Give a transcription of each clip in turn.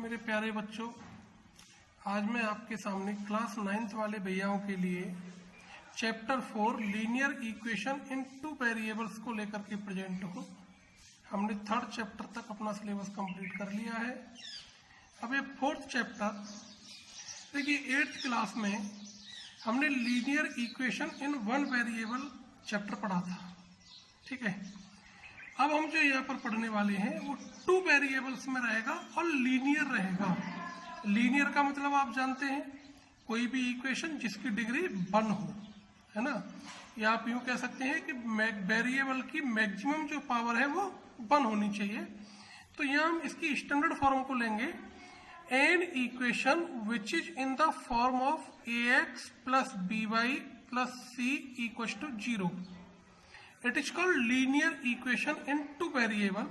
मेरे प्यारे बच्चों, आज मैं आपके सामने क्लास 9th वाले भैयाओं के लिए chapter 4 linear equation in two variables को लेकर के प्रेजेंट हूँ। हमने 3rd चैप्टर तक अपना सिलेबस कंप्लीट कर लिया है। अब ये 4th चैप्टर, देखिए 8th क्लास में हमने linear equation in one variable chapter पढ़ा था, ठीक है। अब हम जो यहाँ पर पढ़ने वाले हैं वो 2 वेरिएबल्स में रहेगा और लीनियर रहेगा। लीनियर का मतलब आप जानते हैं, कोई भी इक्वेशन जिसकी डिग्री 1 हो, है ना। या आप यूं कह सकते हैं कि वेरिएबल की मैक्सिमम जो पावर है वो 1 होनी चाहिए। तो यहाँ हम इसकी स्टैंडर्ड फॉर्म को लेंगे, an equation which is in the form of ax plus by plus c equal to 0। It is called linear equation in two variable,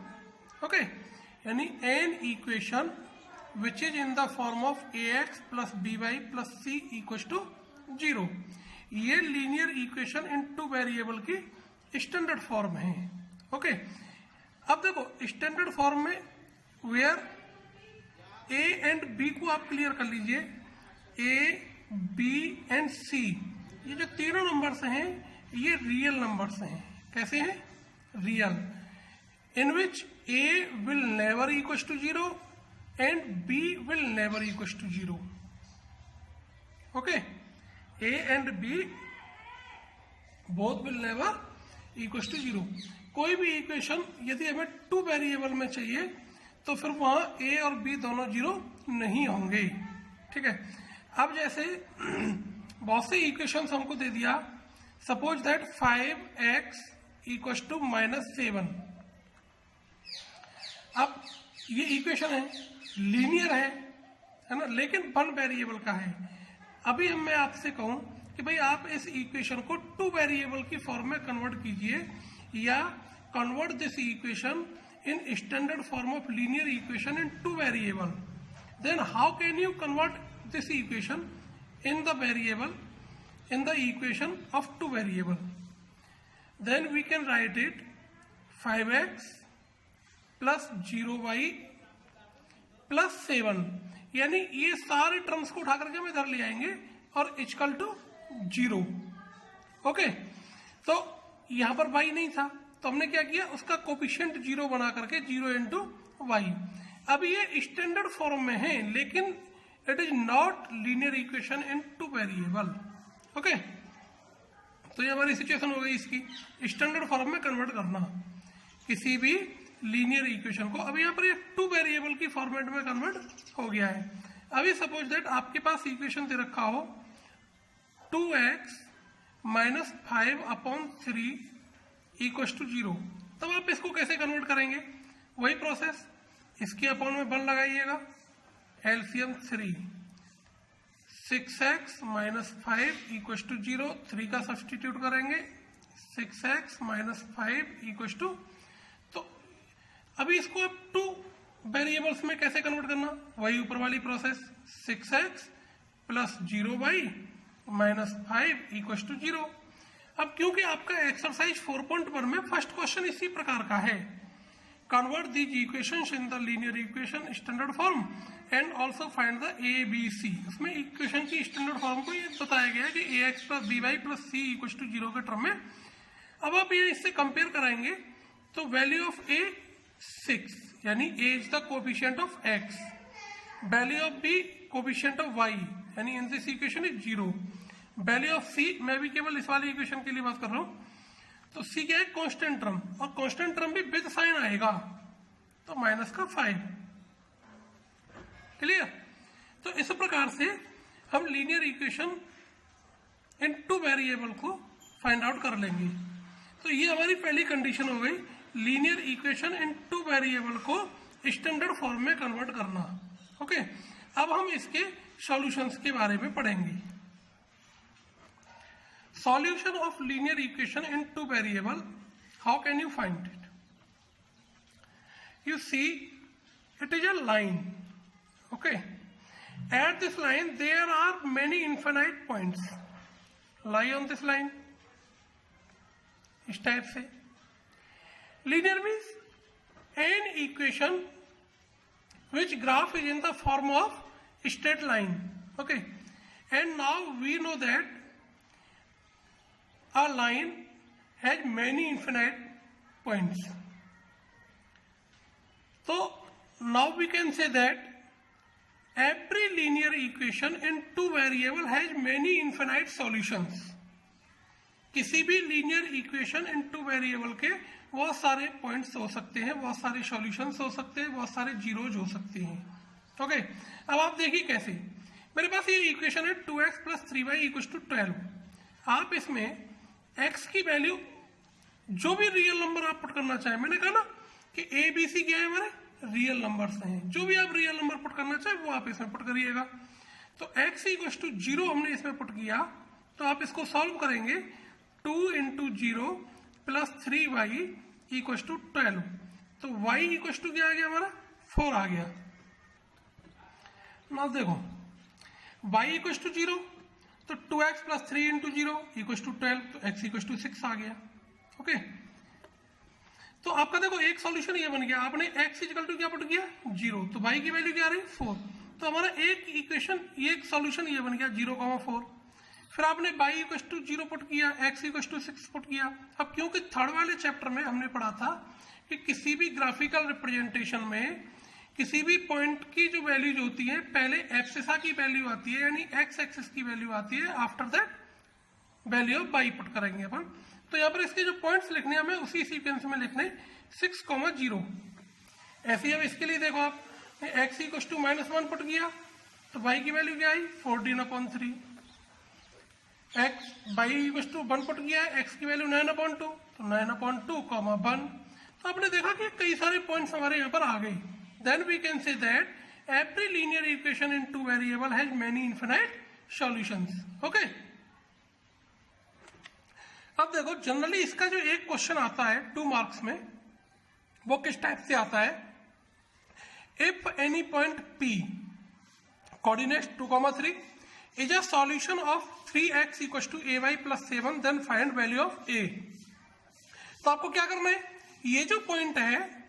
okay? यानी n equation which is in the form of ax plus by plus c equals to 0। ये linear equation in two variable की standard form है, okay? अब देखो standard form में where a and b को आप clear कर लीजिए, a, b and c ये जो तीनों नंबर्स हैं ये रियल नंबर्स हैं। कैसे हैं? Real, in which a will never equal to 0 and b will never equal to 0, okay. a and b both will never equal to 0। कोई भी इक्वेशन यदि हमें 2 वेरिएबल में चाहिए तो फिर वहां a और b दोनों 0 नहीं होंगे, ठीक है। अब जैसे बहुत से इक्वेशंस हमको दे दिया, suppose that 5x equal to -7। अब ये इक्वेशन है, लीनियर है ना, लेकिन 1 वेरिएबल का है। अभी मैं आपसे कहूं कि भाई आप इस इक्वेशन को 2 वेरिएबल की फॉर्म में कन्वर्ट कीजिए या convert this equation in standard form of linear equation in 2 variable, then how can you convert this equation in the variable in the equation of 2 variable? Then we can write it 5x plus 0y plus 7, यानी ये सारे terms को उठा करके हम इधर ले आएंगे और इक्वल टू 0, ओके। तो यहां पर y नहीं था तो हमने क्या किया, उसका कोफिशिएंट 0 बना करके 0 इंटू वाई। अब ये स्टैंडर्ड फॉर्म में है लेकिन it is not linear equation in 2 variable, okay. तो ये हमारी सिचुएशन हो गई इसकी स्टैंडर्ड फॉर्म में कन्वर्ट करना किसी भी लीनियर इक्वेशन को। अब यहाँ पर ये 2 वेरिएबल की फॉर्मेट में कन्वर्ट हो गया है। अभी सपोज दैट आपके पास इक्वेशन दे रखा हो 2x माइनस 5/3 इक्वल टू 0, तब आप इसको कैसे कन्वर्ट करेंगे? वही प्रोसेस, इसके अपॉन में 1 लगाइएगा, LCM 3, 6x minus 5 equal to 0, 3 का सब्सटीट्यूट करेंगे, 6x माइनस 5 इक्वल टू। तो अभी इसको अब 2 वेरिएबल्स में कैसे कन्वर्ट करना? वही ऊपर वाली process, 6x plus 0y minus 5 equal to 0। अब क्योंकि आपका एक्सरसाइज 4.1 में फर्स्ट क्वेश्चन इसी प्रकार का है, convert these equations in the linear equation standard form and also find the A B C. उसमें इक्वेशन की स्टैंडर्ड फॉर्म को ये बताया गया है कि ax plus by plus c equal to 0 के टर्म में। अब आप ये इससे कंपेयर कराएंगे तो वैल्यू ऑफ a 6, यानी a is the coefficient of x, value of b coefficient of y, यानी in this equation is 0, value of c, मैं भी केवल इस वाली इक्वेशन के लिए बात कर रहा हूं, तो c क्या है? कांस्टेंट टर्म, और कांस्टेंट टर्म भी विद साइन आएगा तो माइनस का 5, क्लियर। तो इस प्रकार से हम लीनियर इक्वेशन इन 2 वेरिएबल को फाइंड आउट कर लेंगे। तो ये हमारी पहली कंडीशन हो गई, लीनियर इक्वेशन इन 2 वेरिएबल को स्टैंडर्ड फॉर्म में कन्वर्ट करना, ओके। अब हम इसके सॉल्यूशंस के बारे में पढ़ेंगे। Solution of linear equation in 2 variable, how can you find it? You see, it is a line, okay. At this line there are many infinite points lie on this line, इस type से। linear means an equation which graph is in the form of straight line. Okay, and now we know that a line has many infinite points. So now we can say that every linear equation in two variable has many infinite solutions. किसी भी linear equation in two variable के बहुत सारे points हो सकते हैं, बहुत सारे सॉल्यूशंस हो सकते हैं, बहुत सारे जीरोज हो सकते हैं. ओके, अब आप देखिए कैसे. मेरे पास ये इक्वेशन है 2x + 3y = 12. आप इसमें x की वैल्यू जो भी रियल नंबर आप पुट करना चाहें, मैंने कहा ना कि ए बी सी क्या है हमारे रियल नंबर्स हैं, जो भी आप रियल नंबर पुट करना चाहें वो आप इसमें पुट करिएगा. तो x = 0 हमने इसमें पुट किया, तो आप इसको सॉल्व करेंगे 2 × 0 + 3y = 12. तो y = क्या आ गया हमारा 4 आ गया. ना देखो y = 0, तो 2x + 3 × 0 = 12, तो x = 6 आ गया. ओके, तो आपका देखो एक सॉल्यूशन ये बन गया. आपने x = क्या पुट किया 0, तो y की वैल्यू क्या आ रही 4. तो हमारा एक इक्वेशन एक सॉल्यूशन ये बन गया 0,4. फिर आपने y = 0 पुट किया, x = 6 पुट किया. अब क्योंकि थर्ड वाले चैप्टर में हमने पढ़ा था कि किसी भी ग्राफिकल रिप्रेजेंटेशन में किसी भी पॉइंट की जो वैल्यूज होती है पहले एब्सिसा की वैल्यू आती है, यानी x एक्सिस की वैल्यू आती है, after that value of y put करेंगे अपन. तो यहाँ पर इसके जो पॉइंट्स लिखने हमें उसी सीक्वेंस में लिखने 6,0. ऐसे ही अब इसके लिए देखो आप x = -1 पुट किया, तो y की वैल्यू क्या आई 14/3. y = 1 पुट किया, x की वैल्यू 9/2, तो 9/2, 1. तो आपने देखा कि कई सारे पॉइंट्स हमारे यहाँ पर आ गए. Then we can say that every linear equation in two variable has many infinite solutions. Okay, अब देखो जनरली इसका जो एक क्वेश्चन आता है 2 मार्क्स में, वो किस टाइप से आता है. If any point P coordinates 2,3 is a solution of 3x = ay + 7, then find value of a. तो आपको क्या करना है, ये जो पॉइंट है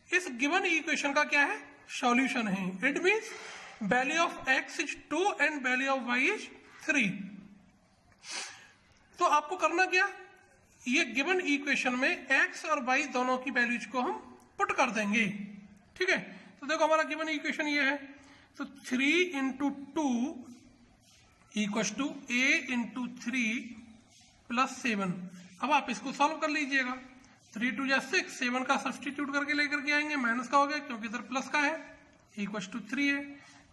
इस गिवन इक्वेशन का क्या है सॉल्यूशन है. It means value of x is 2 and value of y is 3. तो आपको करना क्या, ये गिवन इक्वेशन में x और y दोनों की वैल्यूज को हम पुट कर देंगे. ठीक है, तो देखो हमारा गिवन इक्वेशन ये है. तो 3 × 2 = a × 3 + 7. अब आप इसको सॉल्व कर लीजिएगा. 3 × 2 = 6, 7 का सब्सटीट्यूट करके लेकर के आएंगे, माइनस का हो गया क्योंकि इधर प्लस का है, = 3 है.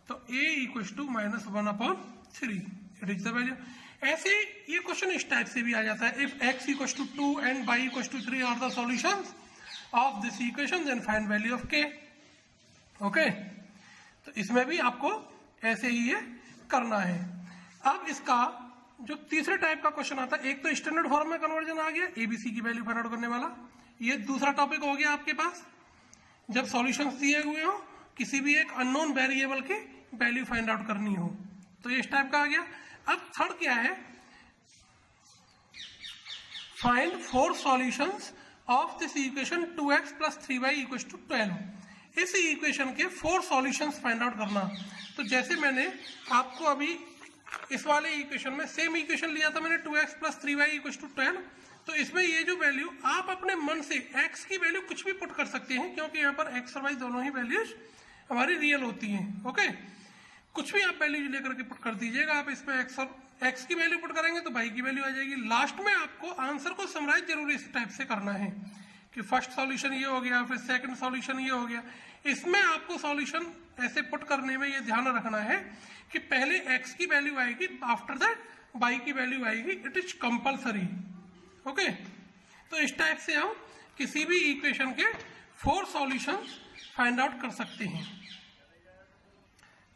तो a = -1/3 it is the value. ऐसे ये क्वेश्चन इस टाइप से भी आ जाता है. If x = 2 and y = 3 are the solutions of this equation, then find value of k. Okay, तो इसमें भी आपको ऐसे ही ये करना है. अब इसका जो तीसरे टाइप का क्वेश्चन आता है, एक तो स्टैंडर्ड फॉर्म में कन्वर्जन आ गया एबीसी की वैल्यू फाइंड आउट करने वाला. ये दूसरा टॉपिक हो गया आपके पास जब सॉल्यूशंस दिए हुए हो, किसी भी एक अननोन वेरिएबल की वैल्यू फाइंड आउट करनी हो, तो ये इस टाइप का आ गया. अब थर्ड क्या है, find 4 solutions of this equation 2x + 3y = 12. इस इक्वेशन के 4 सॉल्यूशंस फाइंड आउट करना. तो जैसे मैंने आपको अभी इस वाले इक्वेशन में सेम इक्वेशन लिया था मैंने 2x + 3y = 12. तो इसमें ये जो वैल्यू आप अपने मन से x की वैल्यू कुछ भी पुट कर सकते हैं, क्योंकि यहाँ पर x और y दोनों ही वैल्यूज हमारी रियल होती हैं. ओके, कुछ भी आप वैल्यू लेकर के पुट कर दीजिएगा. आप इसमें x की वैल्यू पुट करेंगे तो y की वैल्यू आ जाएगी. लास्ट में आपको आंसर को समराइज जरूर इस टाइप से करना है कि फर्स्ट सॉल्यूशन ये हो गया, फिर सेकंड सॉल्यूशन ये हो गया. इसमें आपको सॉल्यूशन ऐसे पुट करने में ये ध्यान रखना है कि पहले x की वैल्यू आएगी, आफ्टर दैट y की वैल्यू आएगी. It is compulsory. ओके, तो इस टाइप से हम किसी भी इक्वेशन के 4 सॉल्यूशंस फाइंड आउट कर सकते हैं.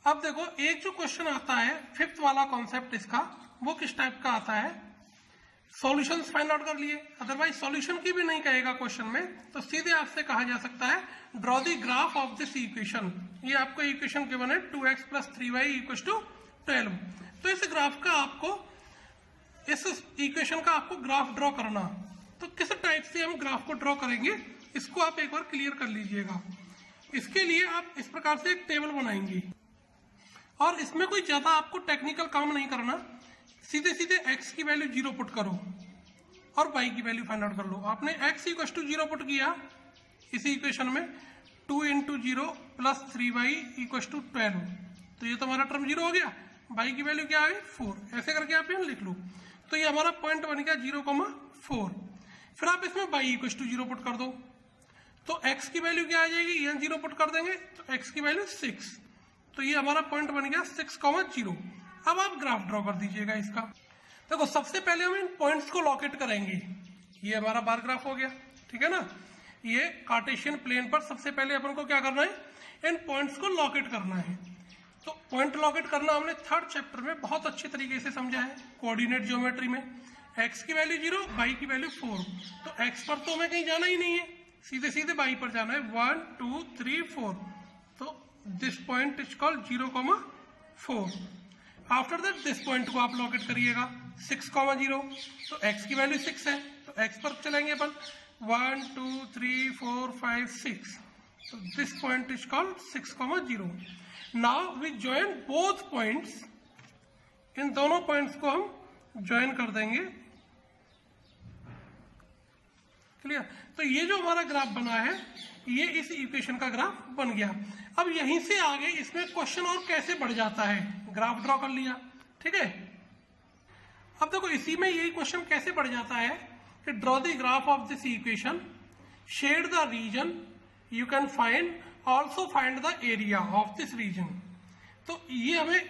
अब देखो एक जो क्वेश्चन आता है 5th वाला कॉन्सेप्ट इसका, वो किस टाइप का आता है. सॉल्यूशंस फाइंड आउट कर लिए, अदरवाइज सॉल्यूशन की भी नहीं कहेगा क्वेश्चन में, तो सीधे आपसे कहा जा सकता है draw the graph of this equation. ये आपको इक्वेशन गिवन है 2x + 3y = 12. तो इस ग्राफ का आपको, इस इक्वेशन का आपको ग्राफ ड्रॉ करना. तो किस टाइप से हम ग्राफ को ड्रॉ करेंगे इसको आप एक बार क्लियर कर लीजिएगा. इसके लिए आप इस प्रकार से एक टेबल बनाएंगे और इसमें कोई ज्यादा आपको टेक्निकल काम नहीं करना, सीधे सीधे x की वैल्यू 0 पुट करो और y की वैल्यू फाइंड आउट कर लो। आपने x इक्वल टू 0 पुट किया इसी इक्वेशन में, 2 into 0 plus 3y equal to 12, तो ये तो हमारा टर्म 0 हो गया। y की वैल्यू क्या है 4, ऐसे करके आप यहाँ लिख लो। तो ये हमारा पॉइंट बन गया 0,4। फिर आप इसमें y इक्वल टू 0 पुट कर दो, तो x की वैल्यू क्या आ जाएगी, यहाँ 0 पुट कर देंगे तो x की वैल्यू 6, तो ये हमारा पॉइंट बन गया 6,0। अब आप ग्राफ ड्रॉ कर दीजिएगा इसका। देखो सबसे पहले हम इन पॉइंट्स को लोकेट करेंगे, ये हमारा बार ग्राफ हो गया, ठीक है ना। ये कार्टेशियन प्लेन पर सबसे पहले अपन को क्या करना है, इन पॉइंट्स को लोकेट करना है। तो पॉइंट लोकेट करना हमने थर्ड चैप्टर में बहुत अच्छे तरीके से समझा है, कोऑर्डिनेट ज्योमेट्री में। x की वैल्यू 0, y की वैल्यू 4, तो x पर तो हमें कहीं जाना ही नहीं है, सीधे सीधे y पर जाना है, 1 2 3 4, तो this point is called 0,4। After that this point को आप लोकेट करिएगा 6,0, तो x की वैल्यू 6 है, तो x पर चलेंगे अपन 1 2 3 4 5 6, तो this point is called 6,0। Now we join both points, इन दोनों पॉइंट्स को हम ज्वाइन कर देंगे, क्लियर। तो ये जो हमारा ग्राफ बना है ये इस इक्वेशन का ग्राफ बन गया। अब यहीं से आगे इसमें क्वेश्चन और कैसे बढ़ जाता है, ग्राफ ड्रॉ कर लिया, ठीक है। अब देखो इसी में यही क्वेश्चन कैसे बढ़ जाता है कि draw the graph of this equation, shade the region you can find, also find the area of this region. तो ये हमें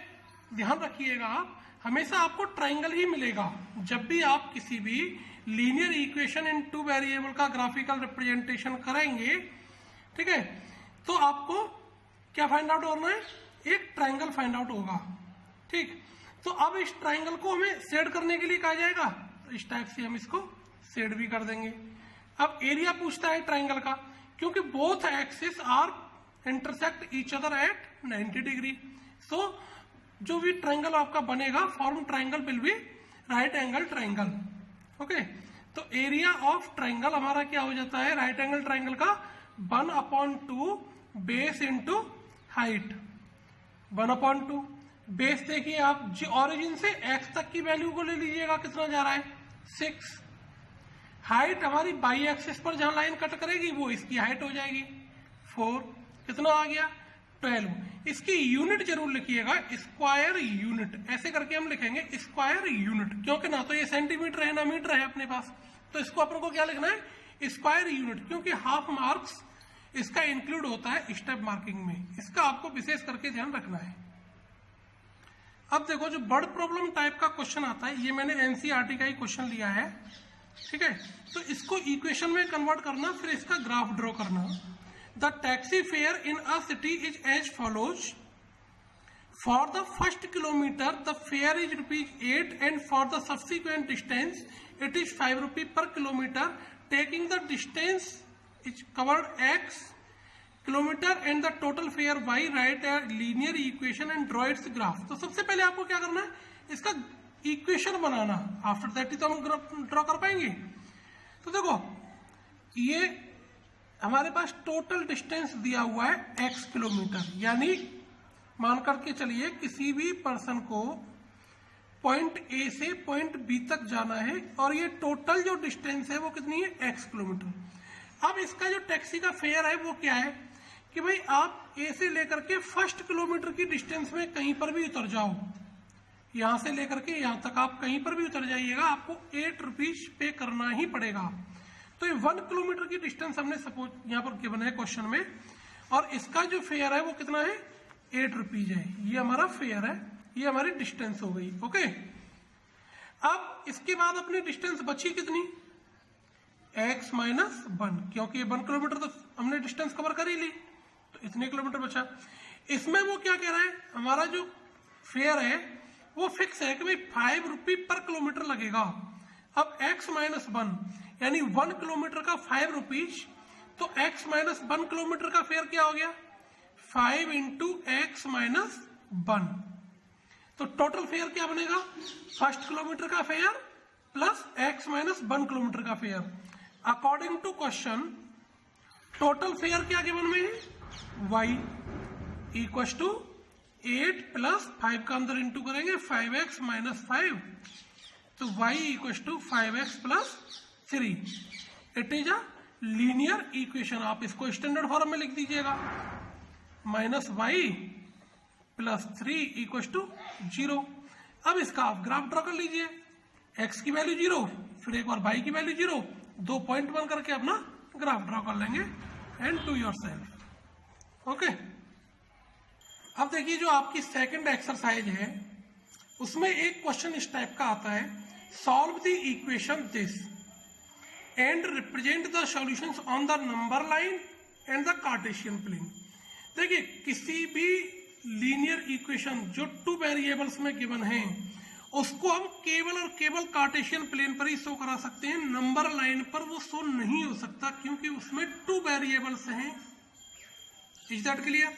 ध्यान रखिएगा, आप हमेशा आपको ट्राइंगल ही मिलेगा जब भी आप किसी भी लीनियर इक्वेशन इन 2 वेरिएबल का ग्राफिकल रिप्रेजेंटेशन करेंगे, ठीक है। तो आपको क्या फाइंड आउट करना है, एक ट्राइंगल फाइंड आउट होगा, ठीक। तो अब इस ट्राइंगल को हमें शेड करने के लिए कहा जाएगा, तो इस टाइप से हम इसको शेड भी कर देंगे। अब एरिया पूछता है ट्राइंगल का, क्योंकि both axis are intersect each other at 90 degree, so जो भी ट्राइंगल आपका बनेगा form triangle will be right angle triangle, okay. तो एरिया ऑफ ट्राइंगल हमारा क्या हो जाता है, राइट एंगल ट्राइंगल का 1/2 बेस इंटू हाइट, 1/2 बेस। देखिए आप ऑरिजिन से x तक की वैल्यू को ले लीजिएगा, कितना जा रहा है 6। हाइट हमारी बाई एक्सिस पर जहां लाइन कट करेगी वो इसकी हाइट हो जाएगी 4, कितना आ गया 12। इसकी यूनिट जरूर लिखिएगा, स्क्वायर यूनिट, ऐसे करके हम लिखेंगे स्क्वायर यूनिट, क्योंकि ना तो ये सेंटीमीटर है ना मीटर है अपने पास, तो इसको अपन को क्या लिखना है स्क्वायर यूनिट, क्योंकि हाफ मार्क्स इसका इंक्लूड होता है स्टेप मार्किंग में, इसका आपको विशेष करके ध्यान रखना है। अब देखो जो वर्ड प्रॉब्लम टाइप का क्वेश्चन आता है, ये मैंने एनसीईआरटी का ही क्वेश्चन लिया है, ठीक है। तो इसको इक्वेशन में कन्वर्ट करना, फिर इसका ग्राफ ड्रॉ करना। The taxi fare in a city is as follows, for the first kilometre the fare is ₹8 and for the subsequent distance it is ₹5 per kilometre, taking the distance is covered x kilometre and the total fare y, right a linear equation and draw its graph. तो सबसे पहले आपको क्या करना है, इसका equation बनाना, after that ही तो हम ड्रॉ कर पाएंगे। तो देखो ये हमारे पास टोटल डिस्टेंस दिया हुआ है x किलोमीटर, यानी मान करके चलिए किसी भी पर्सन को पॉइंट A से पॉइंट B तक जाना है और ये टोटल जो डिस्टेंस है वो कितनी है x किलोमीटर। अब इसका जो टैक्सी का फेयर है वो क्या है कि भाई आप A से लेकर के फर्स्ट किलोमीटर की डिस्टेंस में कहीं पर भी उतर जाओ, यहां से लेकर के यहां तक आप कहीं पर भी उतर जाइएगा, आपको ₹8 पे करना ही पड़ेगा। तो ये 1 किलोमीटर की डिस्टेंस हमने सपोज यहाँ पर गिवन है क्वेश्चन में, और इसका जो फेयर है वो कितना है ₹8 है, ये हमारा फेयर है, ये हमारी डिस्टेंस हो गई, ओके। अब इसके बाद अपनी डिस्टेंस बची कितनी, x - 1, क्योंकि 1 किलोमीटर तो हमने डिस्टेंस कवर कर ही ली, तो इतने किलोमीटर बचा। इसमें वो क्या कह रहा है, हमारा जो फेयर है वो फिक्स है कि भाई ₹5 पर किलोमीटर लगेगा। अब x - 1 यानी 1 किलोमीटर का ₹5, तो x - 1 किलोमीटर का फेयर क्या हो गया 5 इंटू x - 1, तो टोटल फेयर क्या बनेगा, फर्स्ट किलोमीटर का फेयर प्लस x - 1 किलोमीटर का fare. According to question total fare क्या गिवन में है y इक्वल टू 8 प्लस 5 का अंदर इंटू करेंगे 5x माइनस 5, तो y equal to 5x plus 3। It is a linear equation. आप इसको स्टैंडर्ड फॉर्म में लिख दीजिएगा, minus y plus 3 equal to 0। अब इसका आप ग्राफ ड्रॉ कर लीजिए, x की वैल्यू 0, फिर एक बार y की वैल्यू 0, 2 पॉइंट बन करके अपना ग्राफ ड्रॉ कर लेंगे एंड डू योरसेल्फ। ओके, अब देखिए जो आपकी सेकंड एक्सरसाइज है उसमें एक क्वेश्चन इस टाइप का आता है, solve the equation this and represent the solutions on the number line and the Cartesian plane. देखिए किसी भी लीनियर इक्वेशन जो 2 वेरिएबल्स में गिवन है उसको हम केवल और केवल कार्टेशियन प्लेन पर ही शो करा सकते हैं, नंबर लाइन पर वो शो नहीं हो सकता क्योंकि उसमें 2 वेरिएबल्स हैं। Is that clear?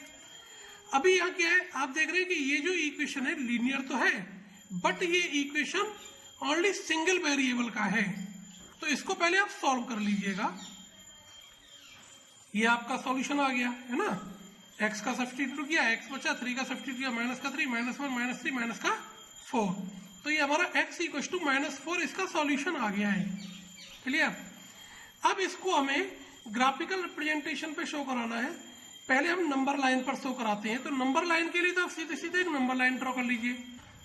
अभी यहाँ क्या है, आप देख रहे हैं कि ये जो इक्वेशन है लीनियर तो है बट ये इक्वेशन ओनली सिंगल वेरिएबल का है, तो इसको पहले आप सॉल्व कर लीजिएगा। ये आपका सॉल्यूशन आ गया है ना, x का सब्स्टिट्यूट किया, x बचा, 3 का सब्स्टिट्यूट किया, माइनस का 3, माइनस 1, माइनस 3, माइनस का 4, तो ये हमारा x इक्वल टू -4 इसका सॉल्यूशन आ गया है। क्लियर? अब इसको हमें ग्राफिकल रिप्रेजेंटेशन पे शो कराना है। पहले हम नंबर लाइन पर शो कराते हैं, तो नंबर लाइन के लिए तो आप सीधे सीधे एक नंबर लाइन ड्रॉ कर लीजिए।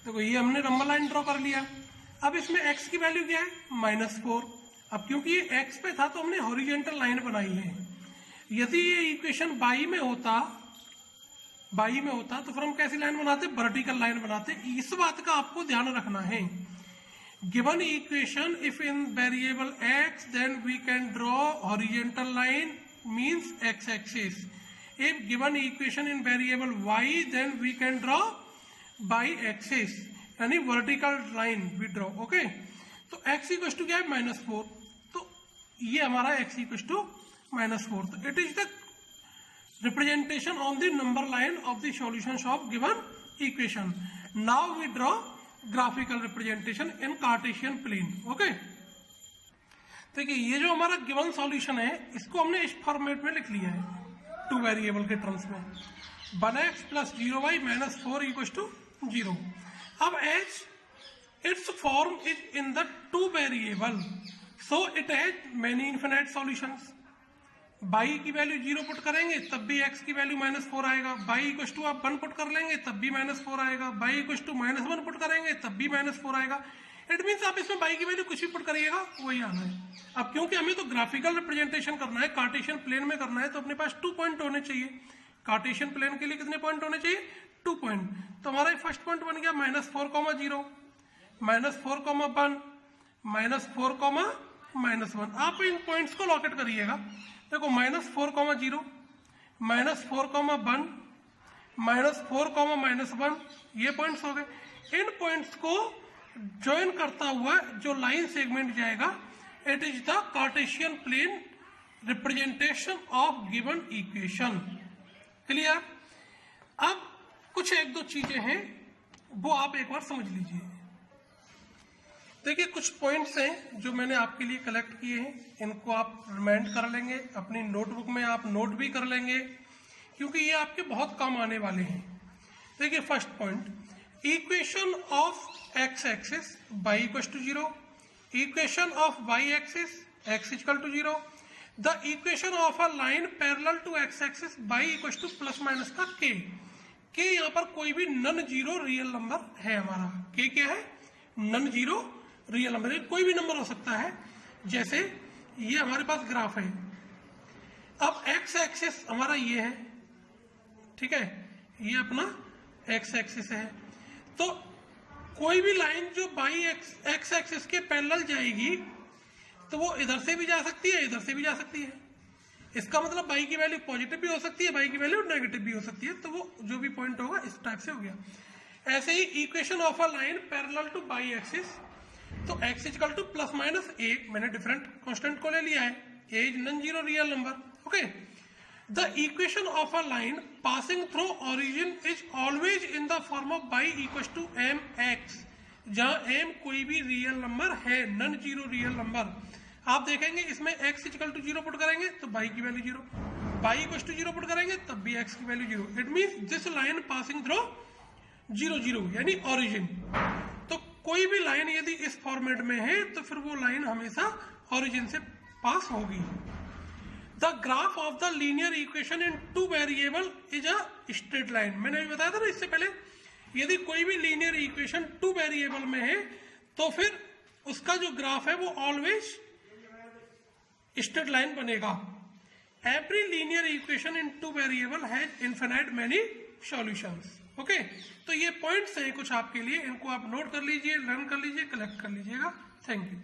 देखो ये हमने नंबर लाइन ड्रॉ कर लिया। अब इसमें x की वैल्यू क्या है, -4। अब क्योंकि ये x पे था तो हमने हॉरिजॉन्टल लाइन बनाई है। यदि ये इक्वेशन बाई में होता तो फिर हम कैसी लाइन बनाते, वर्टिकल लाइन बनाते। इस बात का आपको ध्यान रखना है। Given equation if in variable x then we can draw horizontal line means x axis. If given equation in variable y then we can draw y axis, यानी vertical line we draw. Okay, तो x equal to क्या है, -4, तो ये हमारा x equal to -4, तो it is the representation on the number line of the solutions of given equation. Now we draw graphical representation in Cartesian plane. Okay? देखिए ये जो हमारा गिवन सॉल्यूशन है इसको हमने इस फॉर्मेट में लिख लिया है 2 वेरिएबल के टर्म्स में, 1x plus 0y minus 4 equal to 0। अब as its form is in the 2 variable so it has many infinite solutions. y की वैल्यू 0 पुट करेंगे तब भी x की वैल्यू -4 आएगा, y इक्वल टू आप 1 पुट कर लेंगे तब भी -4 आएगा, y इक्वल टू -1 पुट करेंगे तब भी -4 आएगा। इट मीन्स आप इसमें y की वैल्यू कुछ भी पुट करिएगा वही आना है। अब क्योंकि हमें तो ग्राफिकल रिप्रेजेंटेशन करना है, कार्टेशियन प्लेन में करना है, तो अपने पास 2 पॉइंट होने चाहिए। कार्टेशियन प्लेन के लिए कितने पॉइंट होने चाहिए, 2 पॉइंट। तो हमारा फर्स्ट पॉइंट बन गया -4, 0, -4, -4, -1। आप इन पॉइंट्स को लॉकेट करिएगा। देखो -4, 0, -4, 1, -4, -1, ये पॉइंट्स हो गए। इन पॉइंट्स को ज्वाइन करता हुआ जो लाइन सेगमेंट जाएगा it is the Cartesian plane representation of given equation. Clear? अब कुछ 1-2 चीजें हैं वो आप एक बार समझ लीजिए। देखिए कुछ पॉइंट्स हैं जो मैंने आपके लिए कलेक्ट किए हैं, इनको आप रिमाइंड कर लेंगे, अपनी नोटबुक में आप नोट भी कर लेंगे क्योंकि ये आपके बहुत काम आने वाले हैं। देखिए first point, equation of x axis y equal to 0, equation of y axis x equal to 0, the equation of a line parallel to x axis y equal to plus minus का k। यहाँ पर कोई भी non zero real number है हमारा। k क्या है, non zero real number, कोई भी नंबर हो सकता है। जैसे ये हमारे पास ग्राफ है, अब x एक्सिस हमारा ये है, ठीक है, ये अपना x एक्सिस है, तो कोई भी लाइन जो बाई x एक्सिस के पैरेलल जाएगी तो वो इधर से भी जा सकती है, इधर से भी जा सकती है। इसका मतलब y की वैल्यू पॉजिटिव भी हो सकती है, y की वैल्यू नेगेटिव भी हो सकती है। तो वो जो भी पॉइंट होगा इस टाइप से हो गया। ऐसे ही equation of a line parallel to y axis, तो x equal to plus minus a, मैंने डिफरेंट कांस्टेंट को ले लिया है, a is non zero real number. Okay, the equation of a line passing through origin is always in the form of y equal to mx, जहां m कोई भी real number है, non zero real number. आप देखेंगे इसमें x equal to 0 put करेंगे तो y की value 0, y equal to 0 put करेंगे तब भी x की value 0। It means this line passing through 0 0 यानी ओरिजिन। तो कोई भी लाइन यदि इस फॉर्मेट में है तो फिर वो लाइन हमेशा ओरिजिन से पास होगी। The graph of the linear equation in two variable is a straight line. मैंने अभी बताया था ना इससे पहले, यदि कोई भी लीनियर इक्वेशन टू वेरिएबल में है तो फिर उसका जो ग्राफ है वो ऑलवेज स्ट्रेट लाइन बनेगा। Every linear equation in two variable has infinite many solutions. Okay, तो ये पॉइंट्स हैं कुछ आपके लिए, इनको आप नोट कर लीजिए, लर्न कर लीजिए, कलेक्ट कर लीजिएगा। Thank you.